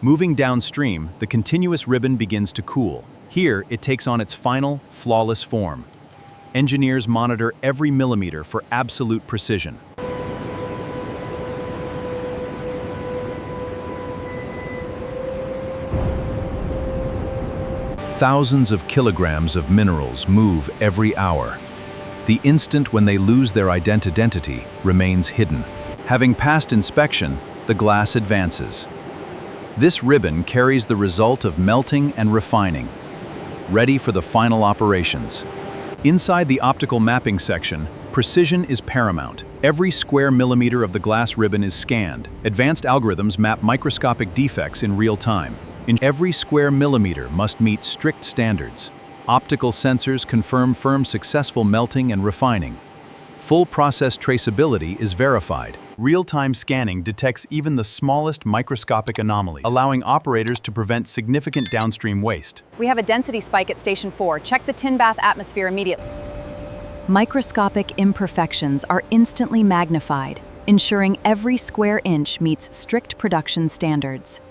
Moving downstream, the continuous ribbon begins to cool. Here, it takes on its final, flawless form. Engineers monitor every millimeter for absolute precision. Thousands of kilograms of minerals move every hour. The instant when they lose their identity remains hidden. Having passed inspection, the glass advances. This ribbon carries the result of melting and refining, ready for the final operations. Inside the optical mapping section, precision is paramount. Every square millimeter of the glass ribbon is scanned. Advanced algorithms map microscopic defects in real time. Every square millimeter must meet strict standards. Optical sensors confirm firm successful melting and refining. Full process traceability is verified. Real-time scanning detects even the smallest microscopic anomalies, allowing operators to prevent significant downstream waste. We have a density spike at Station 4. Check the tin bath atmosphere immediately. Microscopic imperfections are instantly magnified, ensuring every square inch meets strict production standards.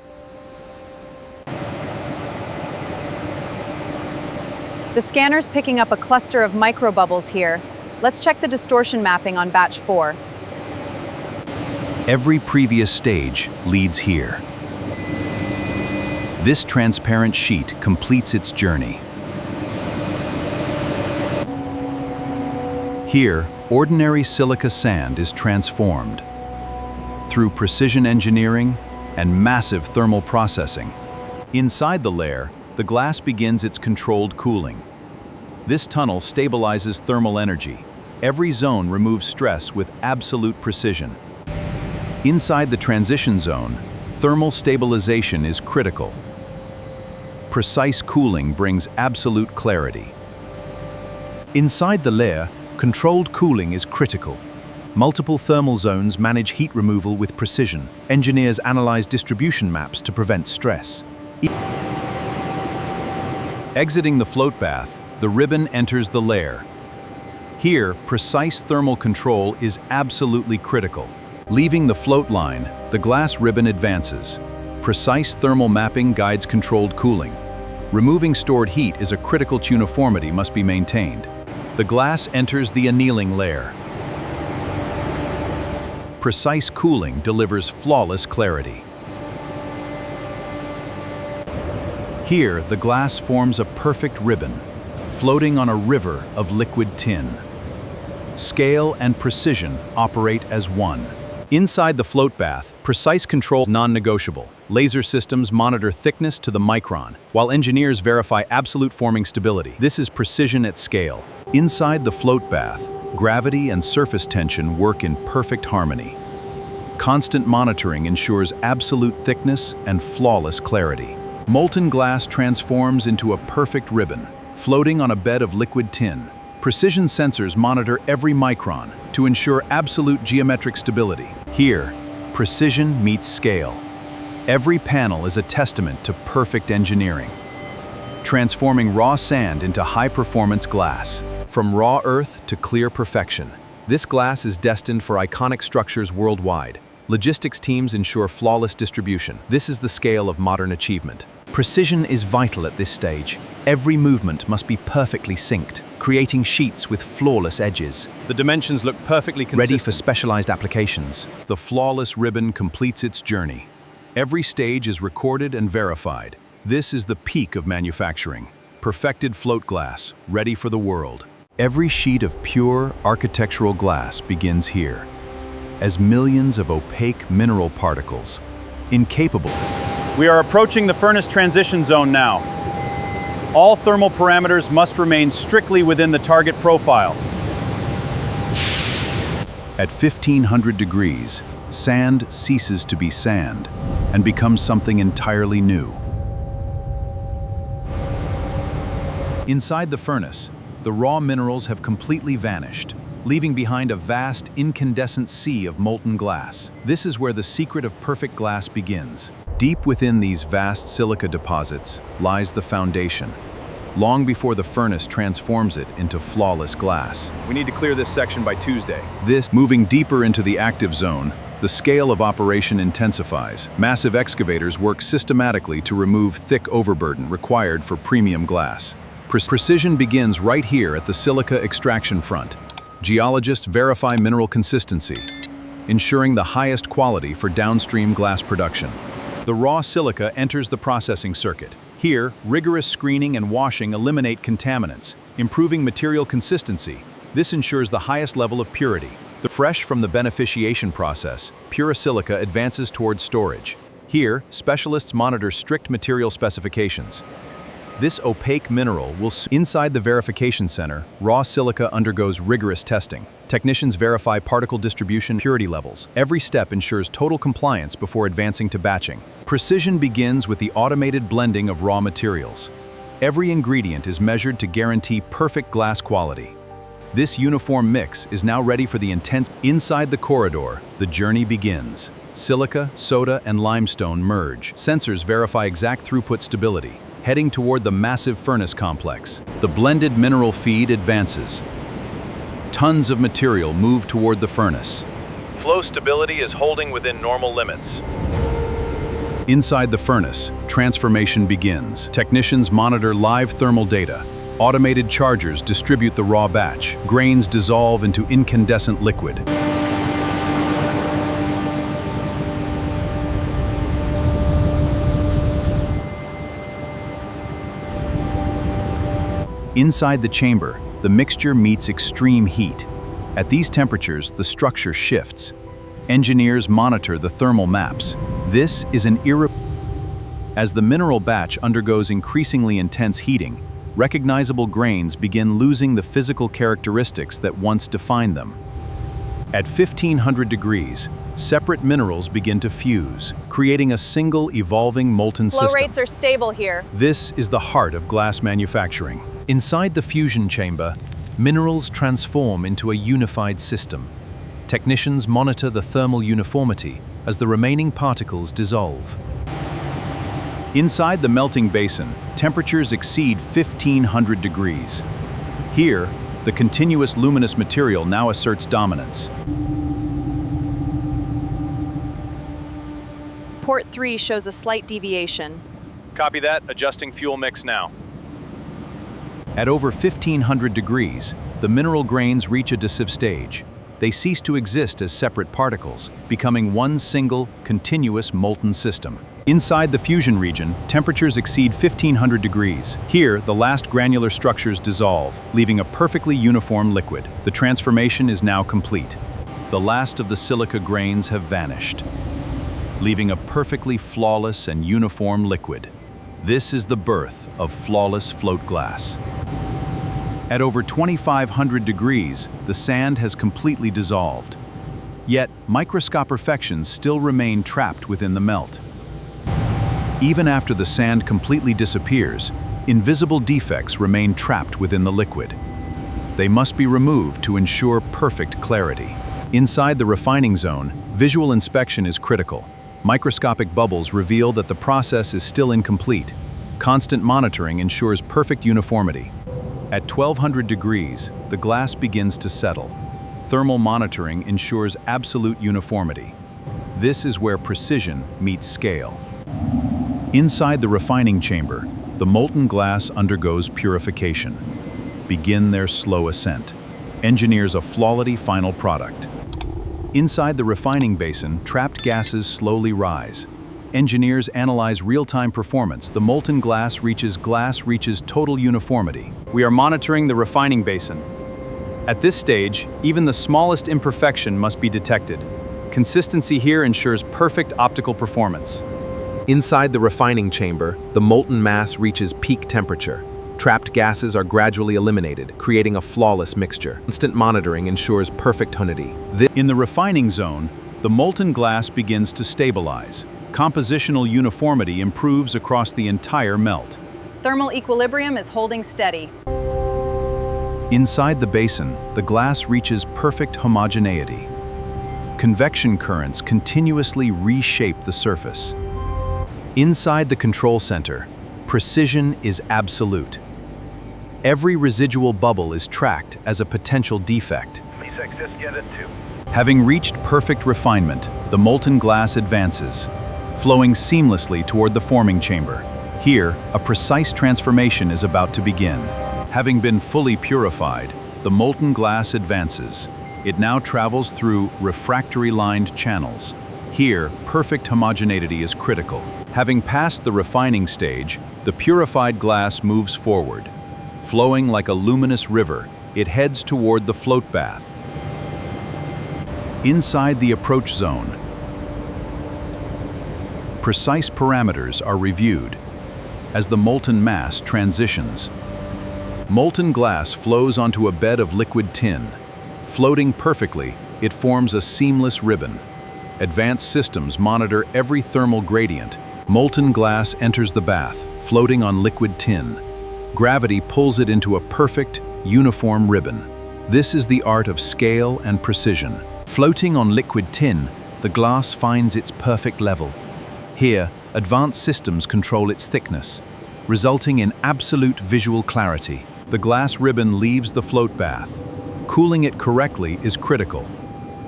The scanner's picking up a cluster of microbubbles here. Let's check the distortion mapping on batch 4. Every previous stage leads here. This transparent sheet completes its journey. Here, ordinary silica sand is transformed. Through precision engineering and massive thermal processing, inside the layer, the glass begins its controlled cooling. This tunnel stabilizes thermal energy. Every zone removes stress with absolute precision. Inside the transition zone, thermal stabilization is critical. Precise cooling brings absolute clarity. Inside the layer, controlled cooling is critical. Multiple thermal zones manage heat removal with precision. Engineers analyze distribution maps to prevent stress. Exiting the float bath, the ribbon enters the layer. Here, precise thermal control is absolutely critical. Leaving the float line, the glass ribbon advances. Precise thermal mapping guides controlled cooling. Removing stored heat is a critical uniformity must be maintained. The glass enters the annealing layer. Precise cooling delivers flawless clarity. Here, the glass forms a perfect ribbon, floating on a river of liquid tin. Scale and precision operate as one. Inside the float bath, precise control is non-negotiable. Laser systems monitor thickness to the micron, while engineers verify absolute forming stability. This is precision at scale. Inside the float bath, gravity and surface tension work in perfect harmony. Constant monitoring ensures absolute thickness and flawless clarity. Molten glass transforms into a perfect ribbon, floating on a bed of liquid tin. Precision sensors monitor every micron to ensure absolute geometric stability. Here, precision meets scale. Every panel is a testament to perfect engineering, transforming raw sand into high-performance glass. From raw earth to clear perfection, this glass is destined for iconic structures worldwide. Logistics teams ensure flawless distribution. This is the scale of modern achievement. Precision is vital at this stage. Every movement must be perfectly synced, creating sheets with flawless edges. The dimensions look perfectly consistent. Ready for specialized applications. The flawless ribbon completes its journey. Every stage is recorded and verified. This is the peak of manufacturing. Perfected float glass, ready for the world. Every sheet of pure architectural glass begins here, as millions of opaque mineral particles, incapable. We are approaching the furnace transition zone now. All thermal parameters must remain strictly within the target profile. At 1500 degrees, sand ceases to be sand and becomes something entirely new. Inside the furnace, the raw minerals have completely vanished, leaving behind a vast, incandescent sea of molten glass. This is where the secret of perfect glass begins. Deep within these vast silica deposits lies the foundation, long before the furnace transforms it into flawless glass. We need to clear this section by Tuesday. Moving deeper into the active zone, the scale of operation intensifies. Massive excavators work systematically to remove thick overburden required for premium glass. Precision begins right here at the silica extraction front. Geologists verify mineral consistency, ensuring the highest quality for downstream glass production. The raw silica enters the processing circuit. Here, rigorous screening and washing eliminate contaminants, improving material consistency. This ensures the highest level of purity. Fresh from the beneficiation process, pure silica advances towards storage. Here, specialists monitor strict material specifications. This opaque mineral will inside the verification center, raw silica undergoes rigorous testing. Technicians verify particle distribution purity levels. Every step ensures total compliance before advancing to batching. Precision begins with the automated blending of raw materials. Every ingredient is measured to guarantee perfect glass quality. This uniform mix is now ready for the intense. Inside the corridor, the journey begins. Silica, soda, and limestone merge. Sensors verify exact throughput stability. Heading toward the massive furnace complex, the blended mineral feed advances. Tons of material move toward the furnace. Flow stability is holding within normal limits. Inside the furnace, transformation begins. Technicians monitor live thermal data. Automated chargers distribute the raw batch. Grains dissolve into incandescent liquid. Inside the chamber, the mixture meets extreme heat. At these temperatures, the structure shifts. Engineers monitor the thermal maps. This is an As the mineral batch undergoes increasingly intense heating, recognizable grains begin losing the physical characteristics that once defined them. At 1500 degrees, separate minerals begin to fuse, creating a single evolving molten system. Flow rates are stable here. This is the heart of glass manufacturing. Inside the fusion chamber, minerals transform into a unified system. Technicians monitor the thermal uniformity as the remaining particles dissolve. Inside the melting basin, temperatures exceed 1500 degrees. Here, the continuous luminous material now asserts dominance. Port 3 shows a slight deviation. Copy that, adjusting fuel mix now. At over 1500 degrees, the mineral grains reach a decisive stage. They cease to exist as separate particles, becoming one single, continuous molten system. Inside the fusion region, temperatures exceed 1500 degrees. Here, the last granular structures dissolve, leaving a perfectly uniform liquid. The transformation is now complete. The last of the silica grains have vanished, leaving a perfectly flawless and uniform liquid. This is the birth of flawless float glass. At over 2500 degrees, the sand has completely dissolved. Yet, microscopic imperfections still remain trapped within the melt. Even after the sand completely disappears, invisible defects remain trapped within the liquid. They must be removed to ensure perfect clarity. Inside the refining zone, visual inspection is critical. Microscopic bubbles reveal that the process is still incomplete. Constant monitoring ensures perfect uniformity. At 1200 degrees, the glass begins to settle. Thermal monitoring ensures absolute uniformity. This is where precision meets scale. Inside the refining chamber, the molten glass undergoes purification. Begin their slow ascent. Engineers a flawless final product. Inside the refining basin, trapped gases slowly rise. Engineers analyze real-time performance. The molten glass reaches total uniformity. We are monitoring the refining basin. At this stage, even the smallest imperfection must be detected. Consistency here ensures perfect optical performance. Inside the refining chamber, the molten mass reaches peak temperature. Trapped gases are gradually eliminated, creating a flawless mixture. Constant monitoring ensures perfect homogeneity. In the refining zone, the molten glass begins to stabilize. Compositional uniformity improves across the entire melt. Thermal equilibrium is holding steady. Inside the basin, the glass reaches perfect homogeneity. Convection currents continuously reshape the surface. Inside the control center, precision is absolute. Every residual bubble is tracked as a potential defect. Having reached perfect refinement, the molten glass advances, flowing seamlessly toward the forming chamber. Here, a precise transformation is about to begin. Having been fully purified, the molten glass advances. It now travels through refractory-lined channels. Here, perfect homogeneity is critical. Having passed the refining stage, the purified glass moves forward. Flowing like a luminous river, it heads toward the float bath. Inside the approach zone, precise parameters are reviewed as the molten mass transitions. Molten glass flows onto a bed of liquid tin. Floating perfectly, it forms a seamless ribbon. Advanced systems monitor every thermal gradient. Molten glass enters the bath, floating on liquid tin. Gravity pulls it into a perfect, uniform ribbon. This is the art of scale and precision. Floating on liquid tin, the glass finds its perfect level. Here, advanced systems control its thickness, resulting in absolute visual clarity. The glass ribbon leaves the float bath. Cooling it correctly is critical.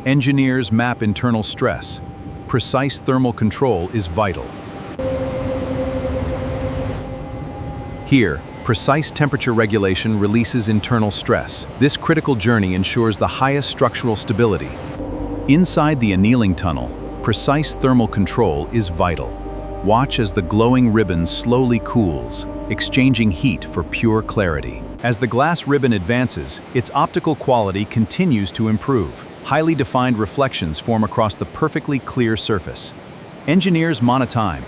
Engineers map internal stress. Precise thermal control is vital. Here, precise temperature regulation releases internal stress. This critical journey ensures the highest structural stability. Inside the annealing tunnel, precise thermal control is vital. Watch as the glowing ribbon slowly cools, exchanging heat for pure clarity. As the glass ribbon advances, its optical quality continues to improve. Highly defined reflections form across the perfectly clear surface. Engineers monitor time.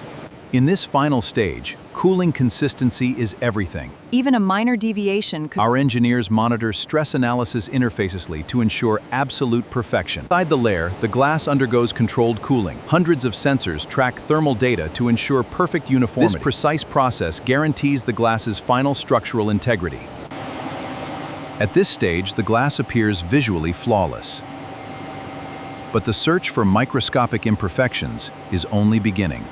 In this final stage, cooling consistency is everything. Even a minor deviation could... Our engineers monitor stress analysis interfacely to ensure absolute perfection. Inside the layer, the glass undergoes controlled cooling. Hundreds of sensors track thermal data to ensure perfect uniformity. This precise process guarantees the glass's final structural integrity. At this stage, the glass appears visually flawless. But the search for microscopic imperfections is only beginning.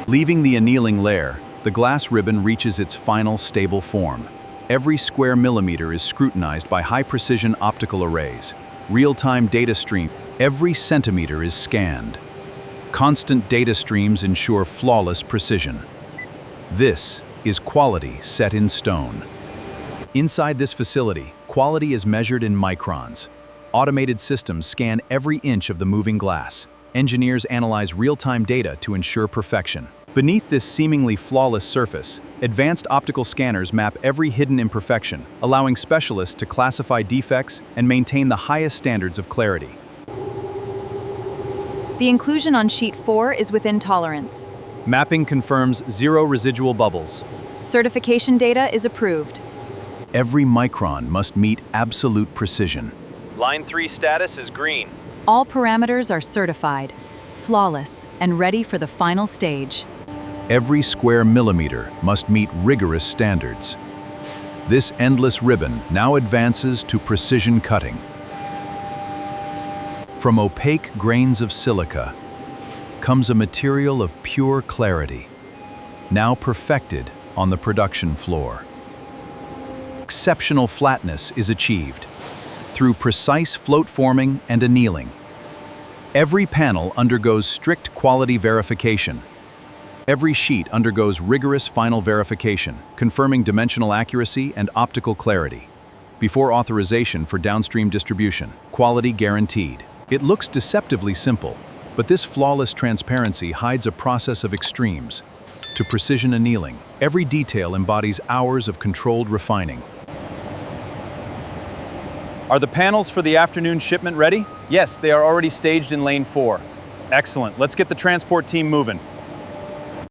Leaving the annealing layer, the glass ribbon reaches its final stable form. Every square millimeter is scrutinized by high-precision optical arrays. Real-time data stream. Every centimeter is scanned. Constant data streams ensure flawless precision. This is quality set in stone. Inside this facility, quality is measured in microns. Automated systems scan every inch of the moving glass. Engineers analyze real-time data to ensure perfection. Beneath this seemingly flawless surface, advanced optical scanners map every hidden imperfection, allowing specialists to classify defects and maintain the highest standards of clarity. The inclusion on sheet 4 is within tolerance. Mapping confirms 0 residual bubbles. Certification data is approved. Every micron must meet absolute precision. Line 3 status is green. All parameters are certified, flawless, and ready for the final stage. Every square millimeter must meet rigorous standards. This endless ribbon now advances to precision cutting. From opaque grains of silica comes a material of pure clarity, now perfected on the production floor. Exceptional flatness is achieved through precise float forming and annealing. Every panel undergoes strict quality verification. Every sheet undergoes rigorous final verification, confirming dimensional accuracy and optical clarity. Before authorization for downstream distribution, quality guaranteed. It looks deceptively simple, but this flawless transparency hides a process of extremes. To precision annealing, every detail embodies hours of controlled refining. Are the panels for the afternoon shipment ready? Yes, they are already staged in lane 4. Excellent. Let's get the transport team moving.